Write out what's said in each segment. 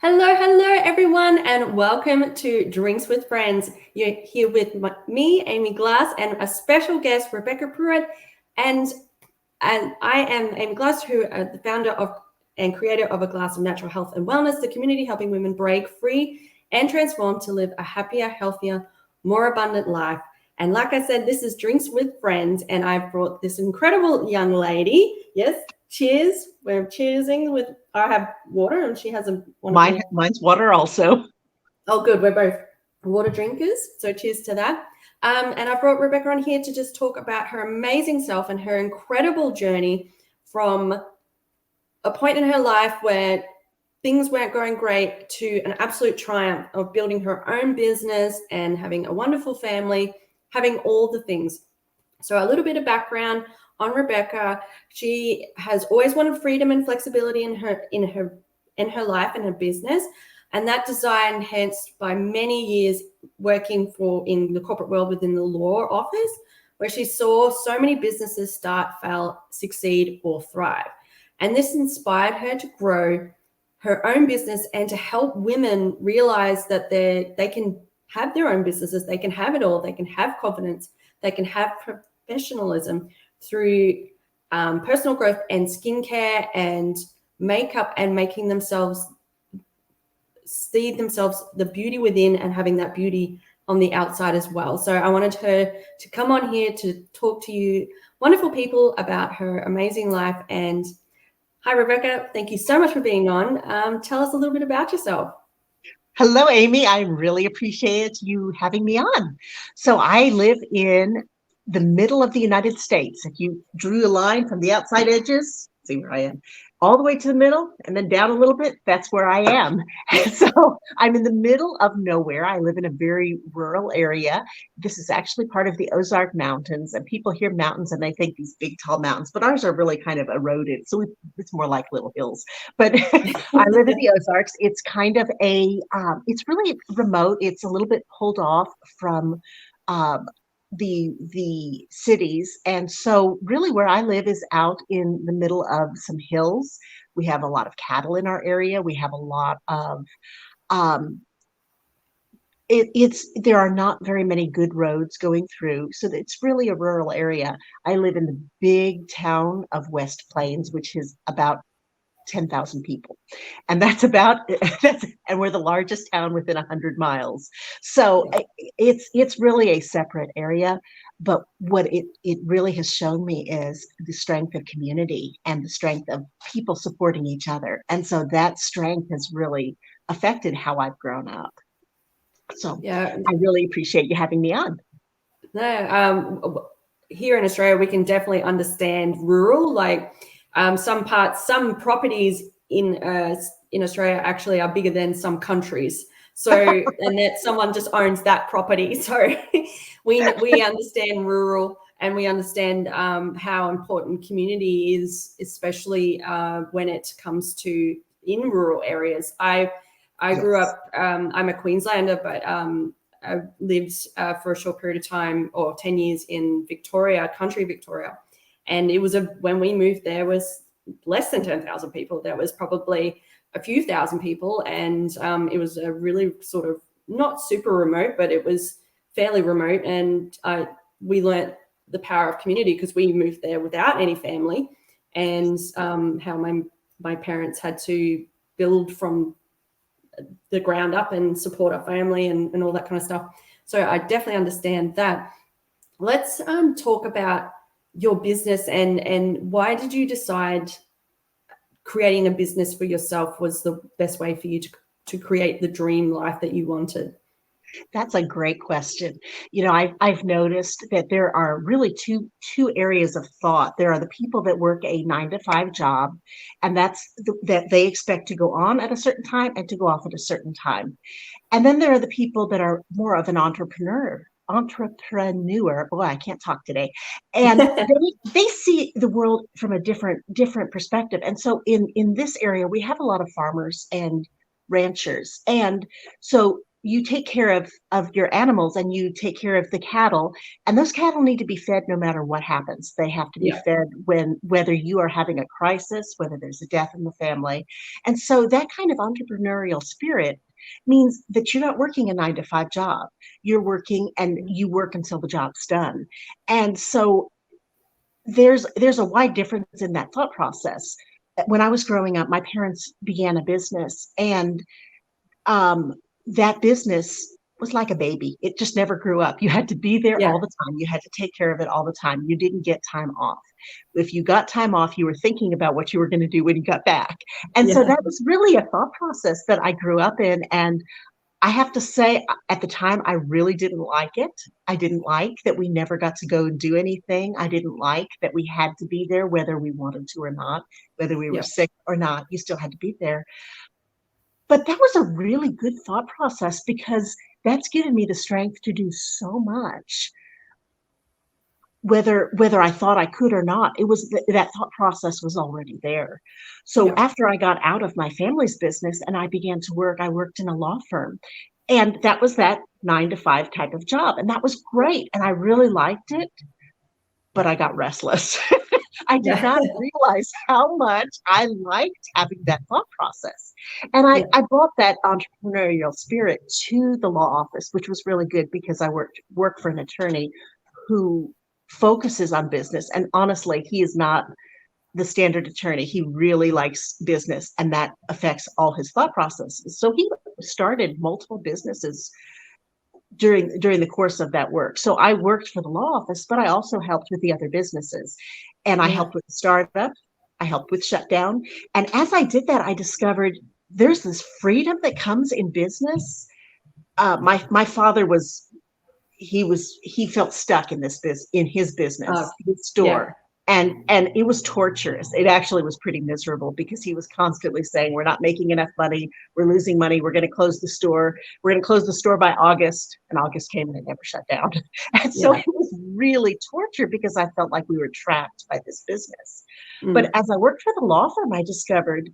Hello, hello, everyone, and welcome to Drinks with Friends. You're here with me, Amy Glass, and a special guest, Rebecca Pruett. And, and I am Amy Glass, who is the founder of and creator of A Glass of Natural Health and Wellness, the community helping women break free and transform to live a happier, healthier, more abundant life. And like I said, this is Drinks with Friends, and I've brought this incredible young lady. Yes, cheers. We're cheersing with, I have water and she has a wonderful. Mine's water also. Oh, good. We're both water drinkers. So cheers to that. And I brought Rebecca on here to just talk about her amazing self and her incredible journey from a point in her life where things weren't going great to an absolute triumph of building her own business and having a wonderful family, having all the things. So a little bit of background on Rebecca. She has always wanted freedom and flexibility in her life and her business, and that desire enhanced by many years working in the corporate world within the law office, where she saw so many businesses start, fail, succeed, or thrive. And this inspired her to grow her own business and to help women realize that they can have their own businesses, they can have it all, they can have confidence, they can have professionalism through personal growth and skincare and makeup, and making themselves see themselves the beauty within and having that beauty on the outside as well. So I wanted her to come on here to talk to you wonderful people about her amazing life. And hi, Rebecca. Thank you so much for being on. Tell us a little bit about yourself. Hello, Amy. I really appreciate you having me on. So I live in the middle of the United States. If you drew a line from the outside edges, see where I am, all the way to the middle and then down a little bit, that's where I am. So I'm in the middle of nowhere. I live in a very rural area. This is actually part of the Ozark Mountains, and people hear mountains and they think these big, tall mountains, but ours are really kind of eroded. So it's more like little hills. But I live in the Ozarks. It's kind of it's really remote. It's a little bit pulled off from um, the cities, and so really where I live is out in the middle of some hills. We have a lot of cattle in our area. We have a lot of um, it's there are not very many good roads going through, so it's really a rural area. I live in the big town of West Plains, which is about 10,000 people. And that's about that's and we're the largest town within 100 miles. So it's really a separate area, but what it really has shown me is the strength of community and the strength of people supporting each other. And so that strength has really affected how I've grown up. So Yeah. I really appreciate you having me on. No, here in Australia, we can definitely understand rural. Like some properties in Australia actually are bigger than some countries. So, and that someone just owns that property. So, we understand rural, and we understand how important community is, especially when it comes to in rural areas. I grew up. I'm a Queenslander, but I lived for a short period of time, or 10 years, in Victoria, country Victoria. And it was when we moved there was less than 10,000 people. There was probably a few thousand people. And it was a really sort of not super remote, but it was fairly remote. And we learnt the power of community because we moved there without any family, and how my parents had to build from the ground up and support our family and all that kind of stuff. So I definitely understand that. Let's talk about your business and why did you decide creating a business for yourself was the best way for you to create the dream life that you wanted? That's a great question. You know, I've noticed that there are really two areas of thought. There are the people that work a 9 to 5 job, and that they expect to go on at a certain time and to go off at a certain time. And then there are the people that are more of an entrepreneur. Boy, I can't talk today. And they see the world from a different perspective. And so in this area, we have a lot of farmers and ranchers. And so you take care of your animals and you take care of the cattle, and those cattle need to be fed no matter what happens. They have to be Yeah. fed whether you are having a crisis, whether there's a death in the family. And so that kind of entrepreneurial spirit means that you're not working a 9 to 5 job. You're working and you work until the job's done. And so there's a wide difference in that thought process. When I was growing up, my parents began a business, and um, that business was like a baby. It just never grew up. You had to be there Yeah. all the time. You had to take care of it all the time. You didn't get time off. If you got time off, you were thinking about what you were going to do when you got back. And so Yeah. that was really a thought process that I grew up in. And I have to say, at the time, I really didn't like it. I didn't like that we never got to go and do anything. I didn't like that we had to be there, whether we wanted to or not, whether we were Yeah. sick or not. You still had to be there. But that was a really good thought process because that's given me the strength to do so much, whether I thought I could or not. It was that thought process was already there. So Yeah. after I got out of my family's business and I began to work, I worked in a law firm. And that was that 9 to 5 type of job. And that was great. And I really liked it, but I got restless. I did Yeah. not realize how much I liked having that thought process. And I, Yeah. I brought that entrepreneurial spirit to the law office, which was really good because I work for an attorney who focuses on business. And honestly, he is not the standard attorney. He really likes business, and that affects all his thought processes. So he started multiple businesses during the course of that work. So I worked for the law office, but I also helped with the other businesses. And I Yeah. helped with the startup, I helped with shutdown. And as I did that, I discovered there's this freedom that comes in business. My father he felt stuck in in his business, his Yeah. store. And it was torturous. It actually was pretty miserable because he was constantly saying, we're not making enough money, we're losing money, we're going to close the store. We're going to close the store by August. And August came and it never shut down. And so Yeah. it was really torture because I felt like we were trapped by this business. But Mm. as I worked for the law firm, I discovered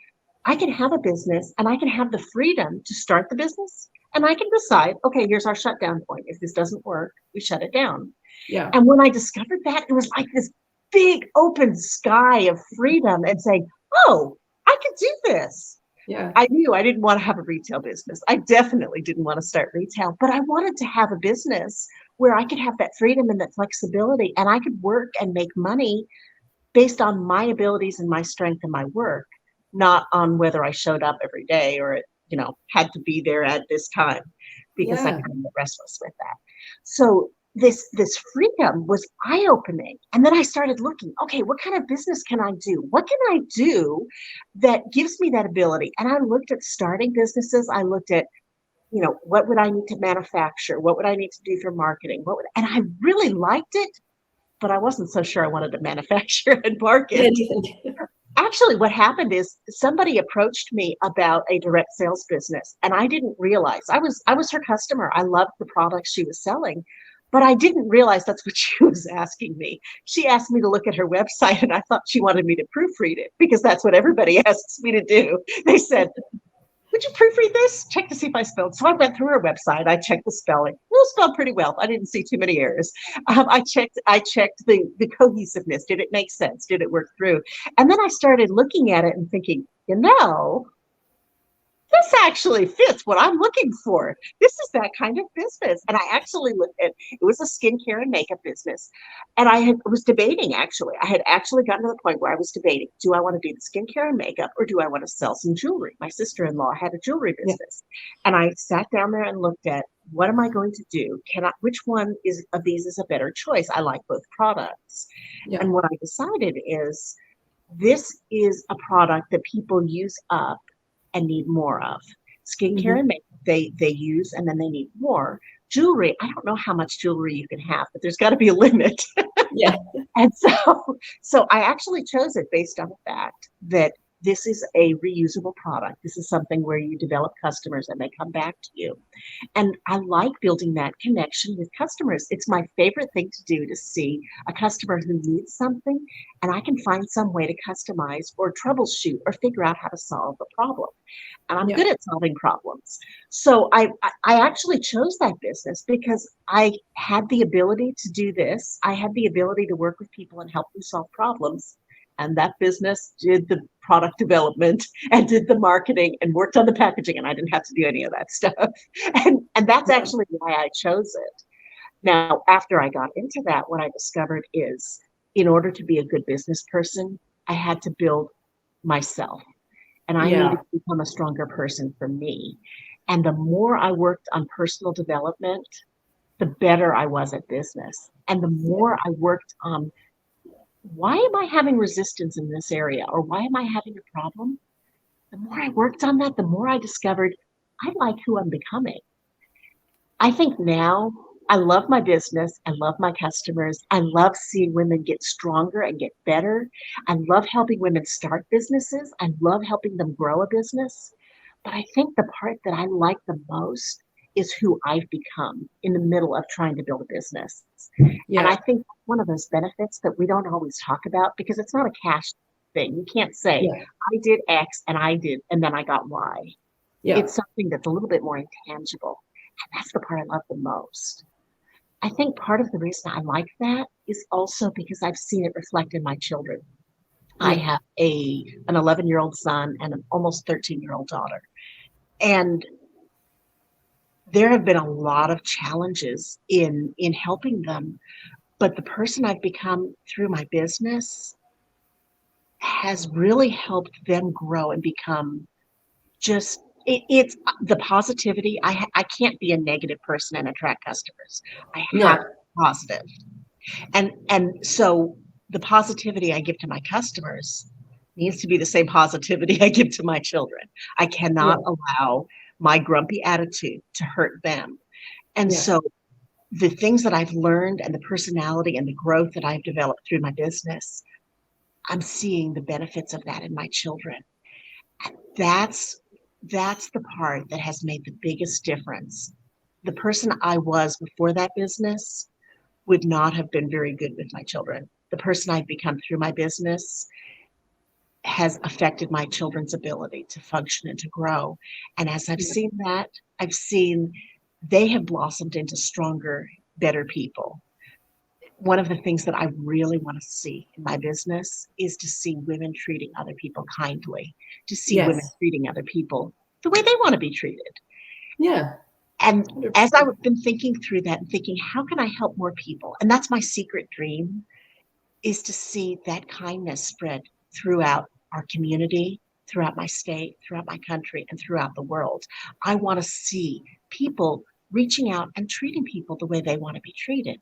I can have a business and I can have the freedom to start the business. And I can decide, okay, here's our shutdown point. If this doesn't work, we shut it down. Yeah. And when I discovered that, it was like this big open sky of freedom and saying, oh, I can do this. Yeah. I knew I didn't want to have a retail business. I definitely didn't want to start retail, but I wanted to have a business where I could have that freedom and that flexibility, and I could work and make money based on my abilities and my strength and my work, not on whether I showed up every day or, had to be there at this time, because I Yeah. kind of get restless with that. So this freedom was eye-opening. And then I started looking, okay, what kind of business can I do? What can I do that gives me that ability? And I looked at starting businesses. I looked at, what would I need to manufacture? What would I need to do for marketing? And I really liked it, but I wasn't so sure I wanted to manufacture and market. Actually, what happened is somebody approached me about a direct sales business, and I didn't realize I was her customer. I loved the products she was selling, but I didn't realize that's what she was asking me. She asked me to look at her website, and I thought she wanted me to proofread it because that's what everybody asks me to do. They said, would you proofread this? Check to see if I spelled. So I went through her website. I checked the spelling. It was spelled pretty well. I didn't see too many errors. I checked the cohesiveness. Did it make sense? Did it work through? And then I started looking at it and thinking, this actually fits what I'm looking for. This is that kind of business. And I actually looked at it was a skincare and makeup business. And was debating, actually. I had actually gotten to the point where I was debating, do I want to do the skincare and makeup or do I want to sell some jewelry? My sister-in-law had a jewelry business. Yeah. And I sat down there and looked at, what am I going to do? Which one of these is a better choice? I like both products. Yeah. And what I decided is this is a product that people use up and need more of. Skincare and makeup, they use and then they need more. Jewelry, I don't know how much jewelry you can have, but there's got to be a limit. Yeah. And so I actually chose it based on the fact that this is a reusable product. This is something where you develop customers and they come back to you. And I like building that connection with customers. It's my favorite thing to do, to see a customer who needs something and I can find some way to customize or troubleshoot or figure out how to solve the problem. And I'm good at solving problems. So I actually chose that business because I had the ability to do this. I had the ability to work with people and help them solve problems. And that business did the product development and did the marketing and worked on the packaging, and I didn't have to do any of that stuff. And that's actually why I chose it. Now, after I got into that, what I discovered is in order to be a good business person, I had to build myself. And I needed to become a stronger person for me. And the more I worked on personal development, the better I was at business. And the more I worked on, why am I having resistance in this area? Or why am I having a problem? The more I worked on that, the more I discovered I like who I'm becoming. I think now I love my business. I love my customers. I love seeing women get stronger and get better. I love helping women start businesses. I love helping them grow a business. But I think the part that I like the most is who I've become in the middle of trying to build a business. And I think one of those benefits that we don't always talk about, because it's not a cash thing. You can't say, I did X and then I got Y. It's something that's a little bit more intangible. And that's the part I love the most. I think part of the reason I like that is also because I've seen it reflect in my children. I have an 11-year-old son and an almost 13-year-old daughter. And there have been a lot of challenges in helping them. But the person I've become through my business has really helped them grow and become just, it's the positivity. I can't be a negative person and attract customers. I have to be positive. And so the positivity I give to my customers needs to be the same positivity I give to my children. I cannot allow my grumpy attitude to hurt them. And so the things that I've learned and the personality and the growth that I've developed through my business, I'm seeing the benefits of that in my children. And that's the part that has made the biggest difference. The person I was before that business would not have been very good with my children. The person I've become through my business has affected my children's ability to function and to grow. And as I've seen that, I've seen they have blossomed into stronger, better people. One of the things that I really want to see in my business is to see women treating other people kindly, to see women treating other people the way they want to be treated. And as I've been thinking through that and thinking, how can I help more people? And that's my secret dream, is to see that kindness spread throughout our community, throughout my state, throughout my country, and throughout the world. I want to see people reaching out and treating people the way they want to be treated.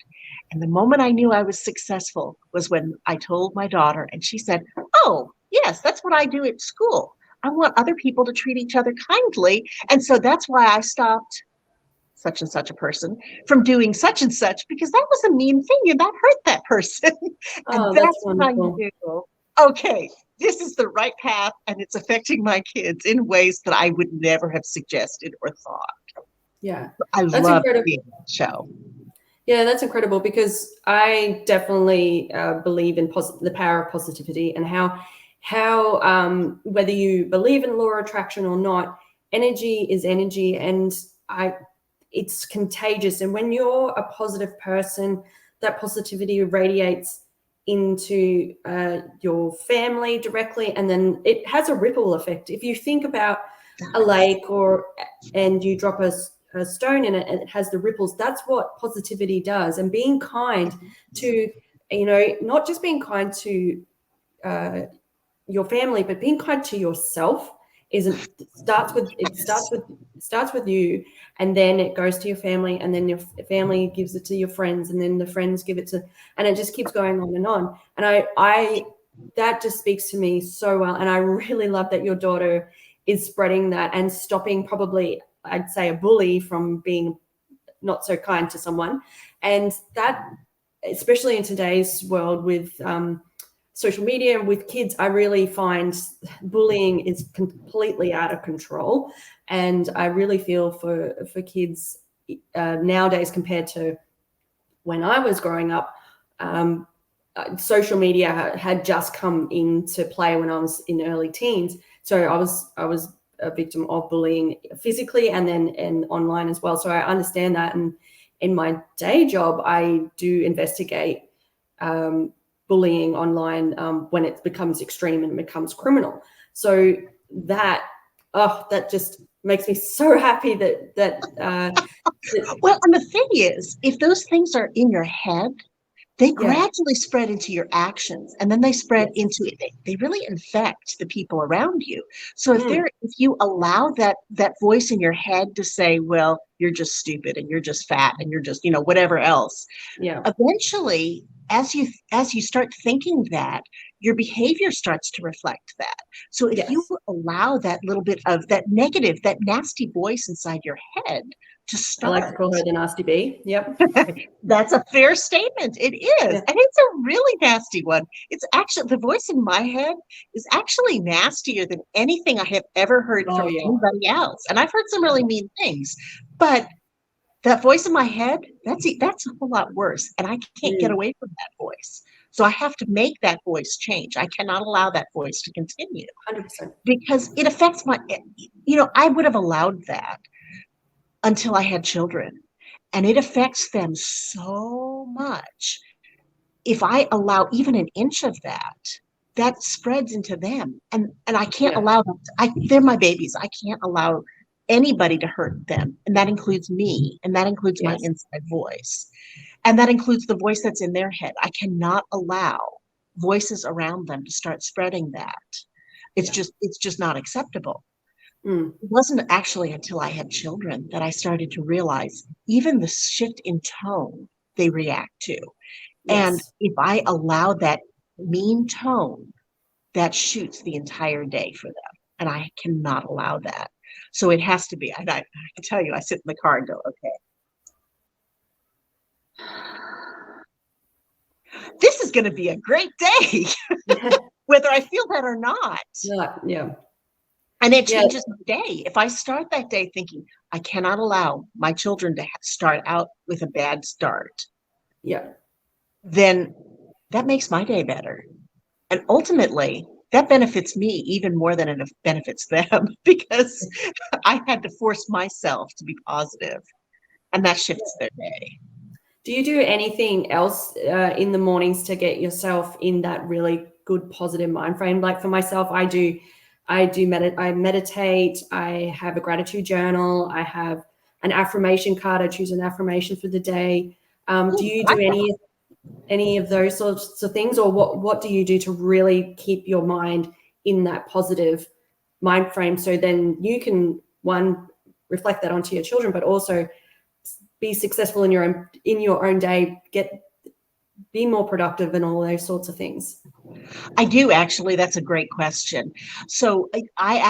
And the moment I knew I was successful was when I told my daughter, and she said, oh, yes, that's what I do at school. I want other people to treat each other kindly. And so that's why I stopped such and such a person from doing such and such, because that was a mean thing and that hurt that person. And that's when I knew, okay, this is the right path and it's affecting my kids in ways that I would never have suggested or thought. I love the show. Yeah, that's incredible, because I definitely believe in the power of positivity, and how whether you believe in law of attraction or not, energy is energy, and it's contagious. And when you're a positive person, that positivity radiates into your family directly, and then it has a ripple effect. If you think about a lake and you drop a stone in it and it has the ripples, that's what positivity does. And being kind to, not just being kind to your family, but being kind to yourself starts with you, and then it goes to your family, and then your family gives it to your friends, and then the friends give it to, and it just keeps going on and on. And I that just speaks to me so well. And I really love that your daughter is spreading that and stopping, probably, I'd say, a bully from being not so kind to someone. And that, especially in today's world with social media with kids, I really find bullying is completely out of control, and I really feel for kids nowadays compared to when I was growing up. Social media had just come into play when I was in early teens, so I was a victim of bullying physically and online as well. So I understand that, and in my day job, I do investigate bullying online when it becomes extreme and becomes criminal. So that just makes me so happy that Well, and the thing is, if those things are in your head, they gradually spread into your actions, and then they spread into it. They really infect the people around you. So if you allow that voice in your head to say, well, you're just stupid and you're just fat and you're just, whatever else, eventually, as you start thinking that, your behavior starts to reflect that. So if you allow that little bit of that negative, that nasty voice inside your head to start. I like to call her the nasty bee. Yep. That's a fair statement. It is. Yeah. And it's a really nasty one. It's actually, the voice in my head is actually nastier than anything I have ever heard from anybody else. And I've heard some really mean things, but that voice in my head, that's a whole lot worse. And I can't get away from that voice. So I have to make that voice change. I cannot allow that voice to continue. 100%. Because it affects I would have allowed that until I had children. And it affects them so much. If I allow even an inch of that, that spreads into them. And I can't allow them. They're my babies. I can't allow anybody to hurt them. And that includes me. And that includes my inside voice. And that includes the voice that's in their head. I cannot allow voices around them to start spreading that. It's just not acceptable. It wasn't actually until I had children that I started to realize even the shift in tone they react to. And if I allow that mean tone, that shoots the entire day for them. And I cannot allow that. So it has to be. I can tell you, I sit in the car and go, okay, this is going to be a great day, whether I feel that or not. Yeah. And it changes my day. If I start that day thinking, I cannot allow my children to start out with a bad start, then that makes my day better. And ultimately, that benefits me even more than it benefits them, because I had to force myself to be positive, and that shifts their day. Do you do anything else in the mornings to get yourself in that really good, positive mind frame? Like for myself, I meditate, I have a gratitude journal, I have an affirmation card, I choose an affirmation for the day. Do you do any of those sorts of things, or what do you do to really keep your mind in that positive mind frame, so then you can, one, reflect that onto your children, but also be successful in your own day, be more productive and all those sorts of things? I do, actually. That's a great question. So I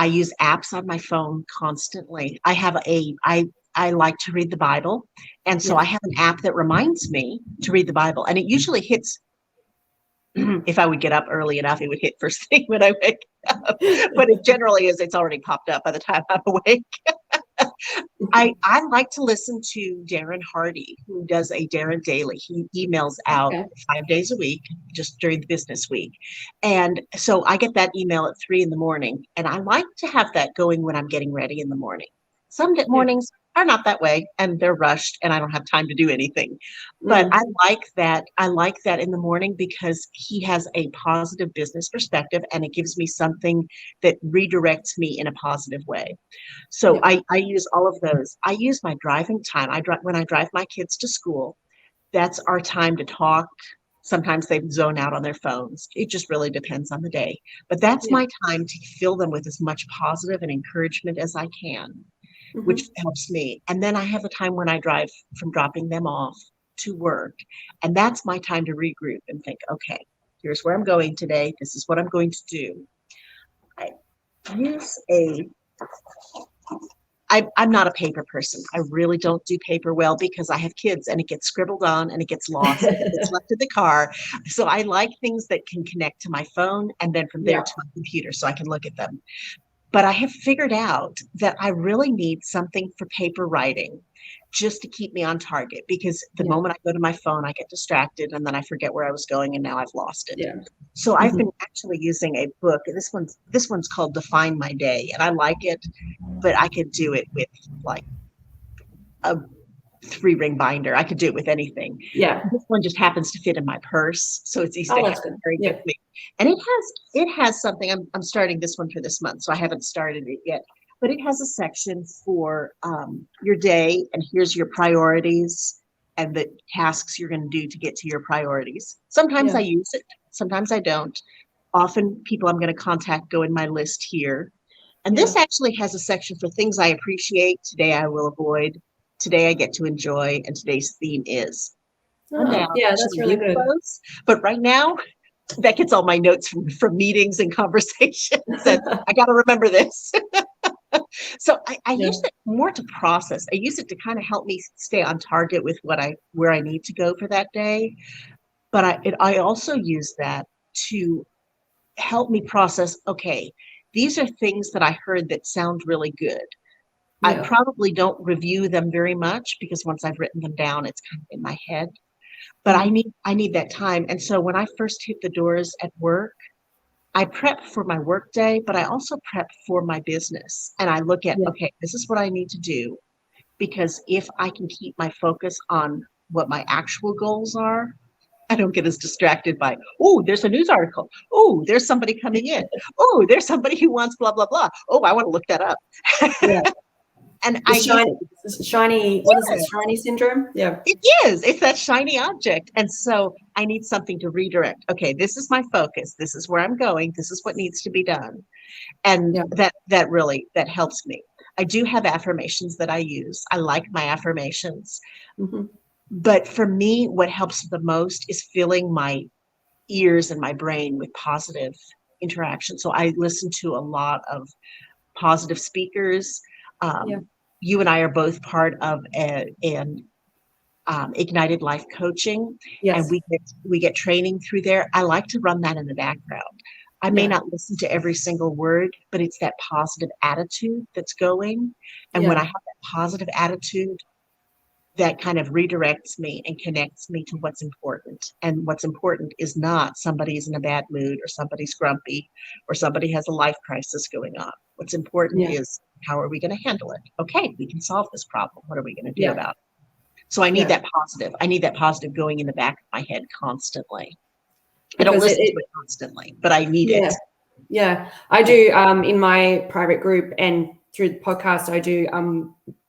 use apps on my phone constantly. I like to read the Bible. And so I have an app that reminds me to read the Bible. And it usually hits, if I would get up early enough, it would hit first thing when I wake up. But it generally is, it's already popped up by the time I'm awake. I like to listen to Darren Hardy, who does a Darren Daily. He emails out 5 days a week, just during the business week. And so I get that email at 3 a.m, and I like to have that going when I'm getting ready in the morning. Some mornings are not that way, and they're rushed, and I don't have time to do anything. But I like that. I like that in the morning because he has a positive business perspective, and it gives me something that redirects me in a positive way. So I use all of those. I use my driving time. When I drive my kids to school. That's our time to talk. Sometimes they zone out on their phones. It just really depends on the day. But that's my time to fill them with as much positive and encouragement as I can, which helps me. And then I have the time when I drive from dropping them off to work. And that's my time to regroup and think, okay, here's where I'm going today. This is what I'm going to do. I'm not a paper person. I really don't do paper well because I have kids and it gets scribbled on and it gets lost. It gets left in the car. So I like things that can connect to my phone and then from there Yeah. to my computer so I can look at them. But I have figured out that I really need something for paper writing just to keep me on target because the Yeah. moment I go to my phone, I get distracted and then I forget where I was going and now I've lost it. Yeah. So I've Mhm. been actually using a book. This one's called Define My Day, and I like it, but I could do it with like a 3-ring binder. I could do it with anything. Yeah. This one just happens to fit in my purse, so it's easy Oh, to that's good. carry Yeah. with me. And it has something. I'm starting this one for this month, so I haven't started it yet. But it has a section for your day, and here's your priorities and the tasks you're going to do to get to your priorities. Sometimes Yeah. I use it, sometimes I don't. Often, people I'm going to contact go in my list here. And Yeah. this actually has a section for things I appreciate. Today I will avoid. Today I get to enjoy. And today's theme is. One day Oh, I'll yeah, that's actually really use good. those. But right now, that gets all my notes from meetings and conversations. And I got to remember this. So I Yeah. use it more to process. I use it to kind of help me stay on target with where I need to go for that day. But I also use that to help me process, okay, these are things that I heard that sound really good. I Yeah. probably don't review them very much because once I've written them down, it's kind of in my head. But Mm. I need that time. And so when I first hit the doors at work, I prep for my work day, but I also prep for my business. And I look at, Yeah. okay, this is what I need to do. Because if I can keep my focus on what my actual goals are, I don't get as distracted by, oh, there's a news article. Oh, there's somebody coming in. Oh, there's somebody who wants blah, blah, blah. Oh, I want to look that up. Yeah. And The I use shiny, what is it? it. Shiny syndrome? Yeah. It is. It's that shiny object. And so I need something to redirect. Okay, this is my focus. This is where I'm going. This is what needs to be done. And Yeah. that really that helps me. I do have affirmations that I use. I like my affirmations. Hmm. But for me, what helps the most is filling my ears and my brain with positive interaction. So I listen to a lot of positive speakers. Yeah. You and I are both part of an Ignited Life Coaching, and Yes. we get training through there. I like to run that in the background. I may Yeah. not listen to every single word, but it's that positive attitude that's going. And when I Yeah. have that positive attitude, that kind of redirects me and connects me to what's important. And what's important is not somebody's in a bad mood or somebody's grumpy or somebody has a life crisis going on. What's important Yeah. is how are we going to handle it? Okay, we can solve this problem. What are we going to do Yeah. about it? So I need Yeah. that positive. I need that positive going in the back of my head constantly. I don't Because listen to it constantly, but I need it. yeah. Yeah. I do in my private group and through the podcast, I do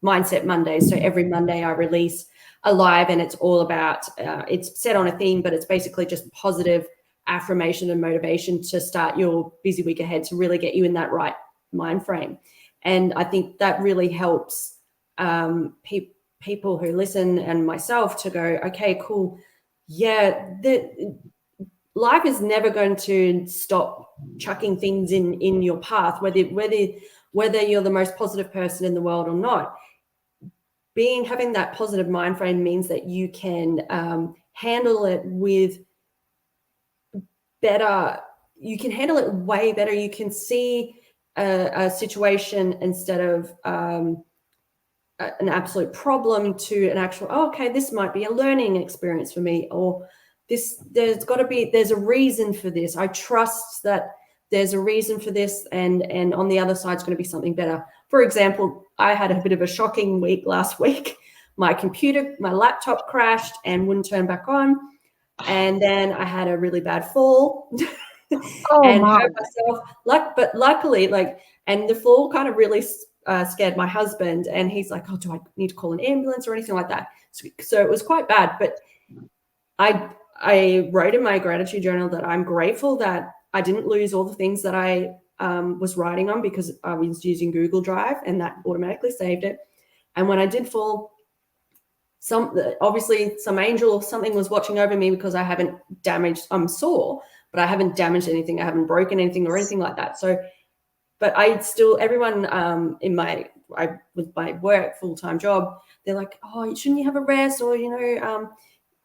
Mindset Mondays. So every Monday I release a live and it's all about, it's set on a theme, but it's basically just positive affirmation and motivation to start your busy week ahead to really get you in that right mind frame. And I think that really helps people who listen and myself to go, okay, cool. Yeah, life is never going to stop chucking things in your path, whether you're the most positive person in the world or not. Having that positive mind frame means that you can handle it with better. You can handle it way better. You can see a situation instead of an absolute problem to an actual, oh, okay, this might be a learning experience for me, or there's a reason for this. I trust that there's a reason for this, and on the other side is going to be something better. For example, I had a bit of a shocking week last week. My laptop crashed and wouldn't turn back on. And then I had a really bad fall and hurt myself. But luckily, and the fall kind of really scared my husband, and he's like, oh, do I need to call an ambulance or anything like that? So it was quite bad, but I wrote in my gratitude journal that I'm grateful that I didn't lose all the things that I was writing on, because I was using Google Drive and that automatically saved it. And when I did fall, obviously some angel or something was watching over me, because I'm sore, but I haven't damaged anything. I haven't broken anything or anything like that. So but everyone with my work full-time job, they're like, oh, shouldn't you have a rest? Or,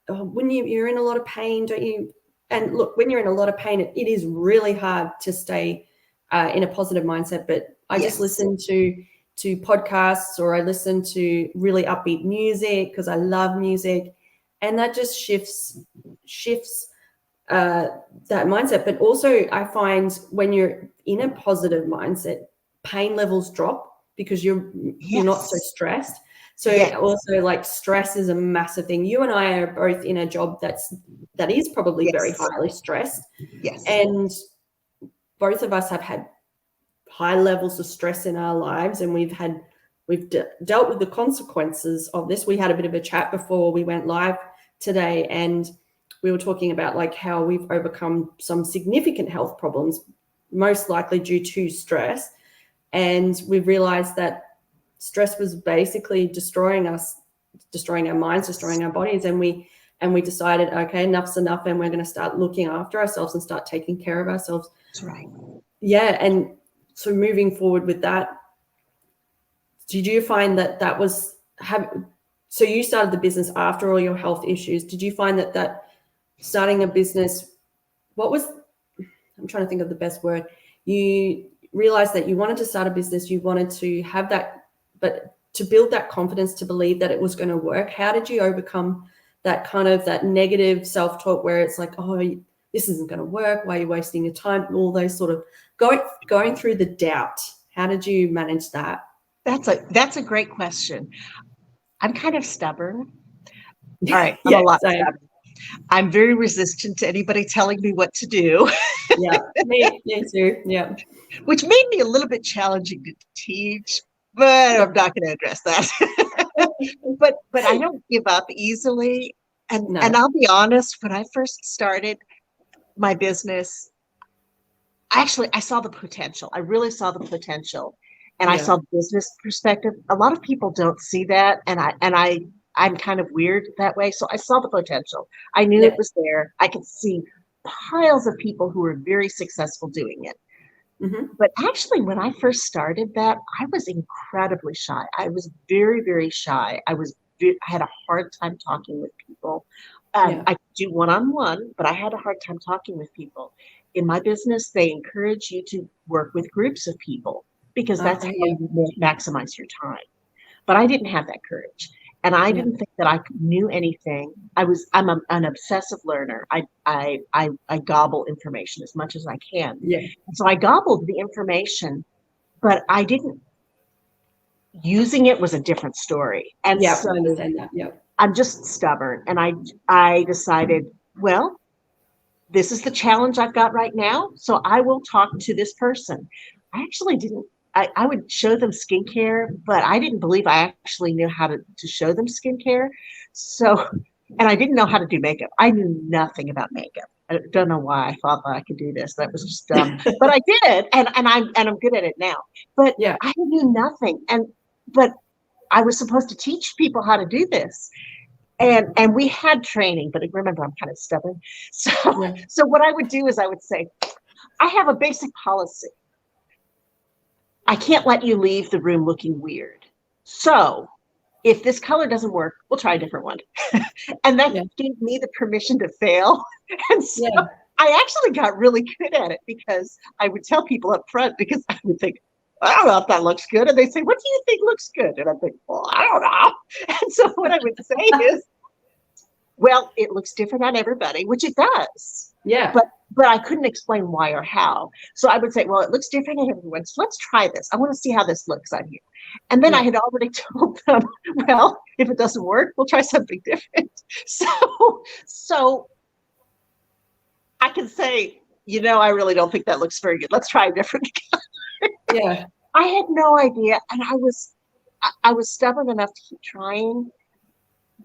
when you're in a lot of pain, don't you? And look, when you're in a lot of pain, it is really hard to stay in a positive mindset. But I just listen to podcasts, or I listen to really upbeat music because I love music, and that just shifts that mindset. But also, I find when you're in a positive mindset, pain levels drop because you're not so stressed. So also, like, stress is a massive thing. You and I are both in a job that is probably very highly stressed. Yes. And both of us have had high levels of stress in our lives, and we've dealt with the consequences of this. We had a bit of a chat before we went live today, and we were talking about like how we've overcome some significant health problems, most likely due to stress. And we've realized that stress was basically destroying us, destroying our minds, destroying our bodies. And we decided, okay, enough's enough, and we're going to start looking after ourselves and start taking care of ourselves. That's right. Yeah. And so moving forward with that, did you find that was so you started the business after all your health issues? Did you find that starting a business, I'm trying to think of the best word, you realized that you wanted to start a business, you wanted to have that, but to build that confidence to believe that it was going to work? How did you overcome that kind of that negative self-talk where it's like, oh, this isn't going to work, why are you wasting your time, all those sort of going through the doubt? How did you manage that? That's a great question. I'm kind of stubborn. All right, I'm Yeah, a lot same. stubborn. I'm very resistant to anybody telling me what to do. Yeah, me too. Yeah. Which made me a little bit challenging to teach, but I'm not going to address that. but I don't give up easily. And I'll be honest, when I first started my business, I saw the potential. I really saw the potential. And I saw the business perspective. A lot of people don't see that. I'm kind of weird that way. So I saw the potential. I knew it was there. I could see piles of people who were very successful doing it. Mm-hmm. But actually, when I first started that, I was incredibly shy. I was very, very shy. I had a hard time talking with people. I could do one-on-one, but I had a hard time talking with people. In my business, they encourage you to work with groups of people because that's how you maximize your time. But I didn't have that courage. And I didn't think that I knew anything. I'm an obsessive learner. I gobble information as much as I can. Yeah. So I gobbled the information, but I didn't. Using it was a different story. And so I understand that. Yeah. I'm just stubborn. And I decided, well, this is the challenge I've got right now. So I will talk to this person. I actually didn't. I would show them skincare, but I didn't believe I actually knew how to show them skincare. So, and I didn't know how to do makeup. I knew nothing about makeup. I don't know why I thought that I could do this. That was just dumb, but I did, and I'm good at it now. But I knew nothing, but I was supposed to teach people how to do this. And we had training, but remember, I'm kind of stubborn. So what I would do is I would say, I have a basic policy. I can't let you leave the room looking weird. So if this color doesn't work, we'll try a different one. And that gave me the permission to fail. And so I actually got really good at it because I would tell people up front, because I would think, I don't know if that looks good. And they say, what do you think looks good? And I think, well, I don't know. And so what I would say is, well, it looks different on everybody, which it does. Yeah. But I couldn't explain why or how. So I would say, well, it looks different on everyone. So let's try this. I want to see how this looks on you. And then I had already told them, well, if it doesn't work, we'll try something different. So I can say, I really don't think that looks very good. Let's try a different color. Yeah. I had no idea. And I was stubborn enough to keep trying.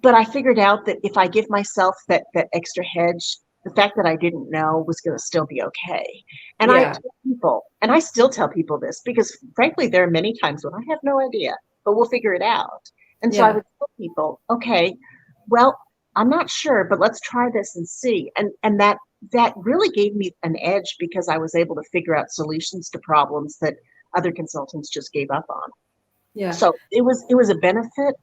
But I figured out that if I give myself that extra hedge, the fact that I didn't know was going to still be okay. And I tell people, and I still tell people this, because frankly, there are many times when I have no idea, but we'll figure it out. And so I would tell people, okay, well, I'm not sure, but let's try this and see. And that really gave me an edge, because I was able to figure out solutions to problems that other consultants just gave up on. Yeah. So it was a benefit,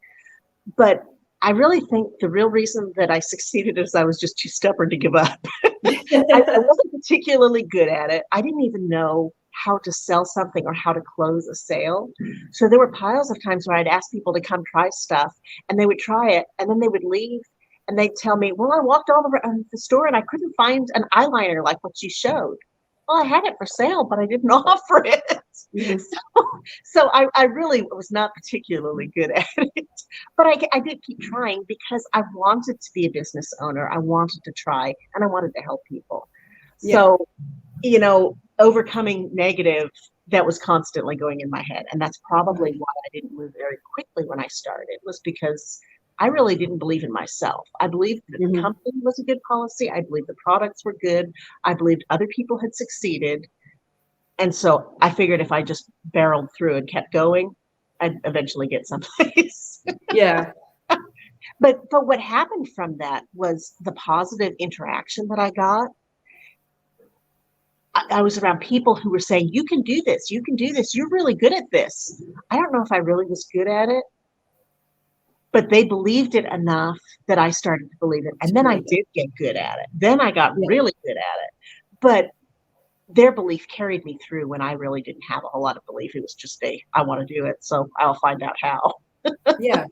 but I really think the real reason that I succeeded is I was just too stubborn to give up. I wasn't particularly good at it. I didn't even know how to sell something or how to close a sale. So there were piles of times where I'd ask people to come try stuff, and they would try it, and then they would leave, and they'd tell me, well, I walked all around the store and I couldn't find an eyeliner like what you showed. Well, I had it for sale, but I didn't offer it. Mhm. So I really was not particularly good at it, but I did keep trying because I wanted to be a business owner. I wanted to try, and I wanted to help people. Yeah. So, overcoming negative, that was constantly going in my head. And that's probably why I didn't move very quickly when I started, was because I really didn't believe in myself. I believed that the company was a good policy. I believed the products were good. I believed other people had succeeded. And so I figured if I just barreled through and kept going, I'd eventually get someplace. Yeah. But what happened from that was the positive interaction that I got. I was around people who were saying, you can do this, you're really good at this. I don't know if I really was good at it, but they believed it enough that I started to believe it. And then I did get good at it. Then I got really good at it. But their belief carried me through when I really didn't have a whole lot of belief. It was just I want to do it, so I'll find out how. Yeah.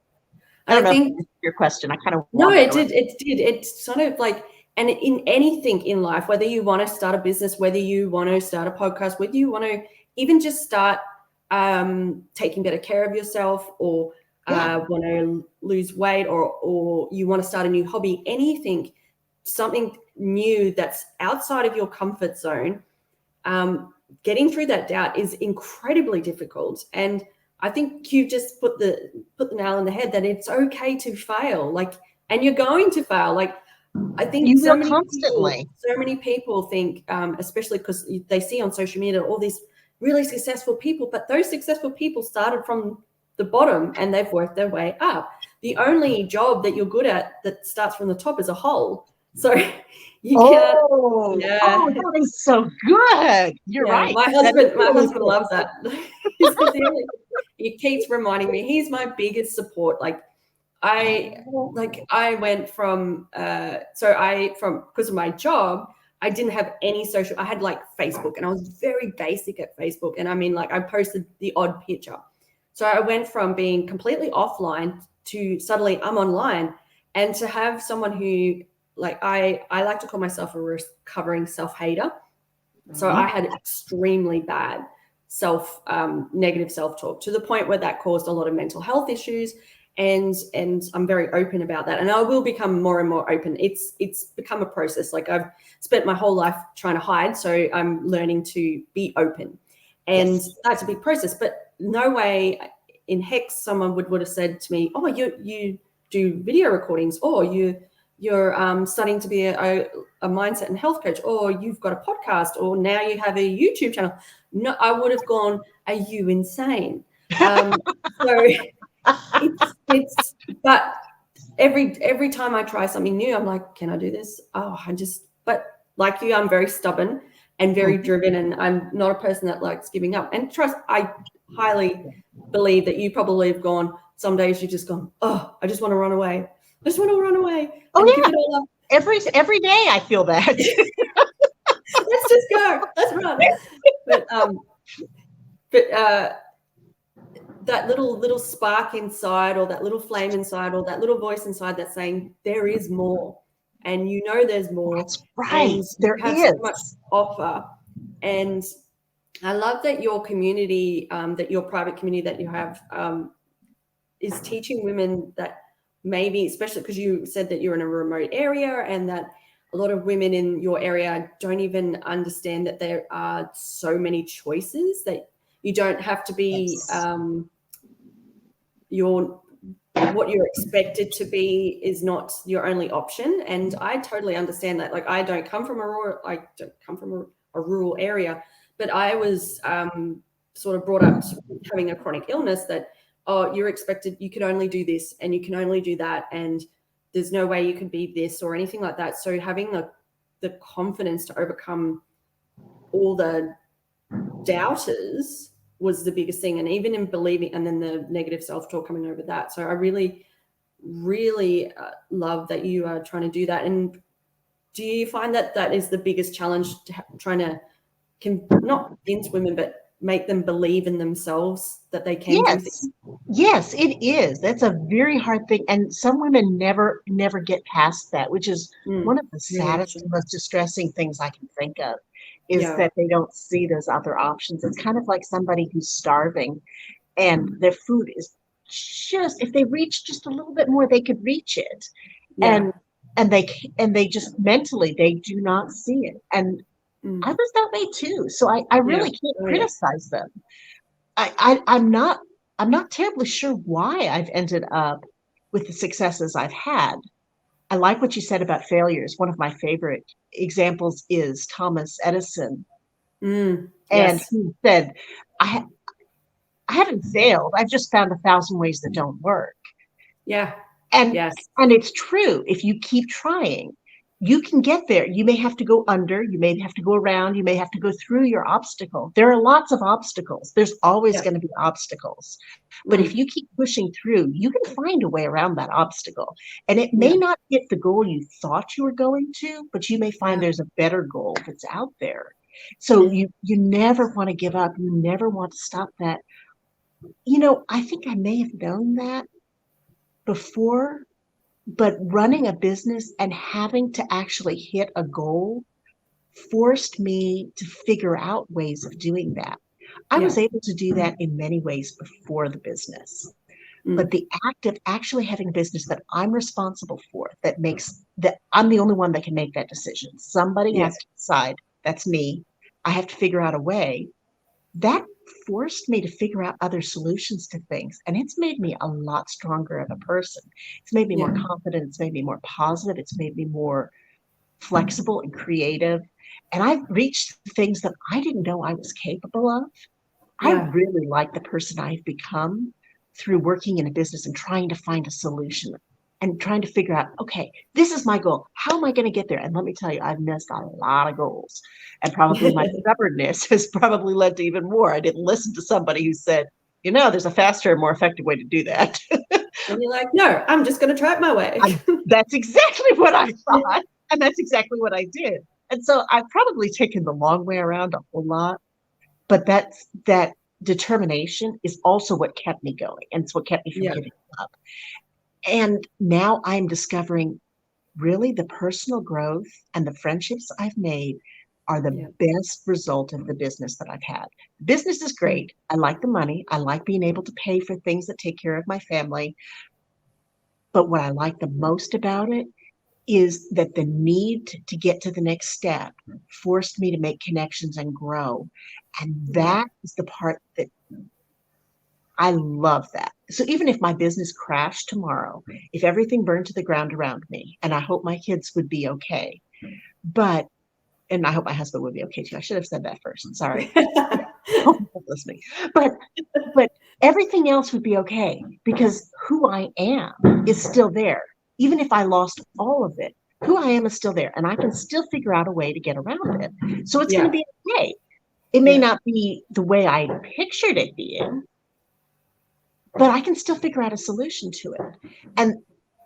I don't know think if that's your question. I kind of no, it did. It's sort of like, and in anything in life, whether you want to start a business, whether you want to start a podcast, whether you want to even just start taking better care of yourself, or want to lose weight, or you want to start a new hobby, anything, something new that's outside of your comfort zone, getting through that doubt is incredibly difficult. And I think you just put the nail on the head that it's okay to fail, and you're going to fail. I think you so will many people think, especially because they see on social media all these really successful people, but those successful people started from the bottom and they've worked their way up. The only job that you're good at that starts from the top is a hole. So you can't. That is so good. You're right. My husband loves that. He keeps reminding me. He's my biggest support. I went from because of my job, I didn't have any social. I had Facebook, and I was very basic at Facebook. And I mean, I posted the odd picture. So I went from being completely offline to suddenly I'm online, and to have someone who I like to call myself a recovering self-hater. So I had extremely bad negative self-talk, to the point where that caused a lot of mental health issues. And I'm very open about that. And I will become more and more open. It's become a process. I've spent my whole life trying to hide. So I'm learning to be open. And that's a big process. But no way in heck someone would have said to me, oh, you do video recordings, or you're studying to be a mindset and health coach, or you've got a podcast, or now you have a YouTube channel. No, I would have gone, are you insane? So it's but every time I try something new, I'm like, can I do this? But like you, I'm very stubborn and very driven, and I'm not a person that likes giving up. And trust, I highly believe that you probably have gone, some days you've just gone, oh, I just want to run away. I just want to run away. Oh, yeah. Give it all up. Every day I feel that. Let's just go. Let's run. But that little spark inside, or that little flame inside, or that little voice inside that's saying there is more, and there's more. That's right. There is so much to offer. And I love that your community, that your private community that you have, is teaching women that, maybe, especially because you said that you're in a remote area, and that a lot of women in your area don't even understand that there are so many choices, that you don't have to be what you're expected to be is not your only option. And I totally understand that. I don't come from a rural area, but I was sort of brought up having a chronic illness that, oh, you're expected, you can only do this and you can only do that, and there's no way you can be this or anything like that. So having the confidence to overcome all the doubters was the biggest thing. And even in believing, and then the negative self-talk coming over that. So I really, really love that you are trying to do that. And do you find that that is the biggest challenge, trying to not convince women, but make them believe in themselves that they can do things? Yes, it is. That's a very hard thing. And some women never get past that, which is one of the Really? saddest and most distressing things I can think of, is Yeah. that they don't see those other options. It's kind of like somebody who's starving and their food is just, if they reach just a little bit more, they could reach it. Yeah. And they just mentally, they do not see it. And I was that way too. So I really can't criticize them. I'm not terribly sure why I've ended up with the successes I've had. I like what you said about failures. One of my favorite examples is Thomas Edison. And Yes. he said, I haven't failed. I've just found 1,000 ways that don't work. Yeah. And Yes. and it's true. If you keep trying, you can get there. You may have to go under, you may have to go around, you may have to go through your obstacle. There are lots of obstacles. There's always going to be obstacles. But if you keep pushing through, you can find a way around that obstacle. And it may not hit the goal you thought you were going to, but you may find there's a better goal that's out there. So you never want to give up. You never want to stop that. I think I may have known that before, but running a business and having to actually hit a goal forced me to figure out ways of doing that. I was able to do that in many ways before the business. But the act of actually having a business that I'm responsible for, that I'm the only one that can make that decision. Somebody has to decide, that's me. I have to figure out a way. That forced me to figure out other solutions to things. And it's made me a lot stronger of a person. It's made me more confident. It's made me more positive. It's made me more flexible and creative. And I've reached things that I didn't know I was capable of. I really like the person I've become through working in a business and trying to find a solution and trying to figure out, okay, this is my goal. How am I going to get there? And let me tell you, I've missed a lot of goals. And probably my stubbornness has probably led to even more. I didn't listen to somebody who said, there's a faster and more effective way to do that. And you're like, no, I'm just going to try it my way. That's exactly what I thought. And that's exactly what I did. And so I've probably taken the long way around a whole lot. But that determination is also what kept me going. And it's what kept me from giving up. And now I'm discovering really the personal growth and the friendships I've made are the best result of the business that I've had. Business is great. I like the money. I like being able to pay for things that take care of my family. But what I like the most about it is that the need to get to the next step forced me to make connections and grow. And that is the part that I love that. So even if my business crashed tomorrow, if everything burned to the ground around me, and I hope my kids would be okay, and I hope my husband would be okay too. I should have said that first. I'm sorry. Listening. But everything else would be okay because who I am is still there. Even if I lost all of it, who I am is still there. And I can still figure out a way to get around it. So it's going to be okay. It may not be the way I pictured it being, but I can still figure out a solution to it. And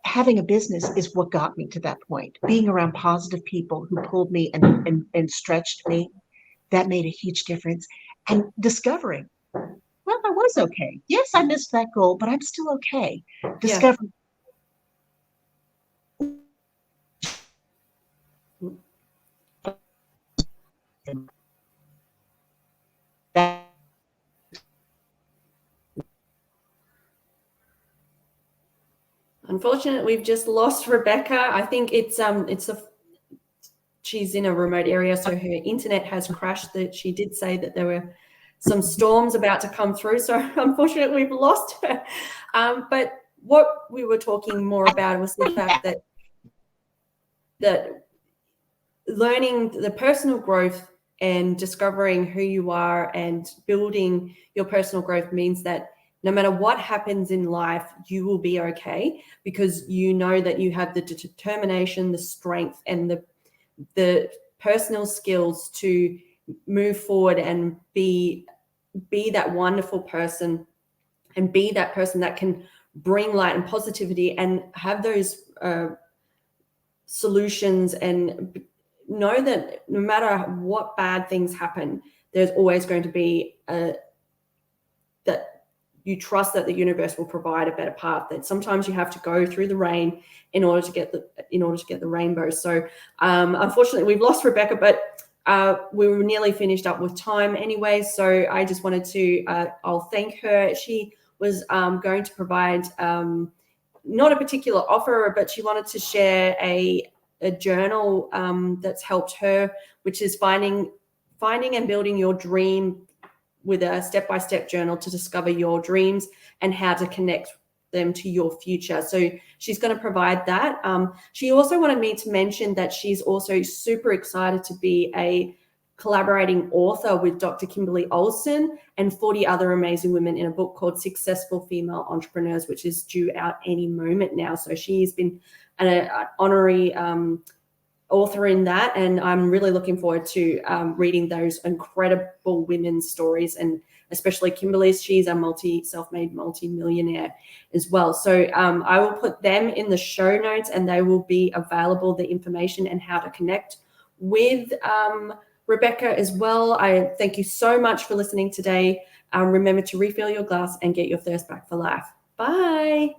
having a business is what got me to that point. Being around positive people who pulled me and stretched me, that made a huge difference. And discovering, well, I was okay. Yes, I missed that goal, but I'm still okay. Discovering. Unfortunately, we've just lost Rebecca. I think she's in a remote area, so her internet has crashed. That she did say that there were some storms about to come through. So unfortunately, we've lost her. But what we were talking more about was the fact that learning the personal growth and discovering who you are and building your personal growth means that no matter what happens in life, you will be okay because you know that you have the determination, the strength, and the personal skills to move forward and be be that wonderful person and be that person that can bring light and positivity and have those solutions, and know that no matter what bad things happen, there's always going to be that you trust that the universe will provide a better path, that sometimes you have to go through the rain in order to get the rainbow. So unfortunately we've lost Rebecca, but we were nearly finished up with time anyway. So I just wanted to I'll thank her. She was going to provide not a particular offer, but she wanted to share a journal that's helped her, which is finding and building your dream, with a step-by-step journal to discover your dreams and how to connect them to your future. So she's going to provide that. She also wanted me to mention that she's also super excited to be a collaborating author with Dr. Kimberly Olsen and 40 other amazing women in a book called Successful Female Entrepreneurs, which is due out any moment now. So she's been an honorary author in that, and I'm really looking forward to reading those incredible women's stories, and especially Kimberly's. She's a self-made multi-millionaire as well. So I will put them in the show notes, and they will be available, the information and how to connect with Rebecca as well. I thank you so much for listening today. Remember to refill your glass and get your thirst back for life. Bye.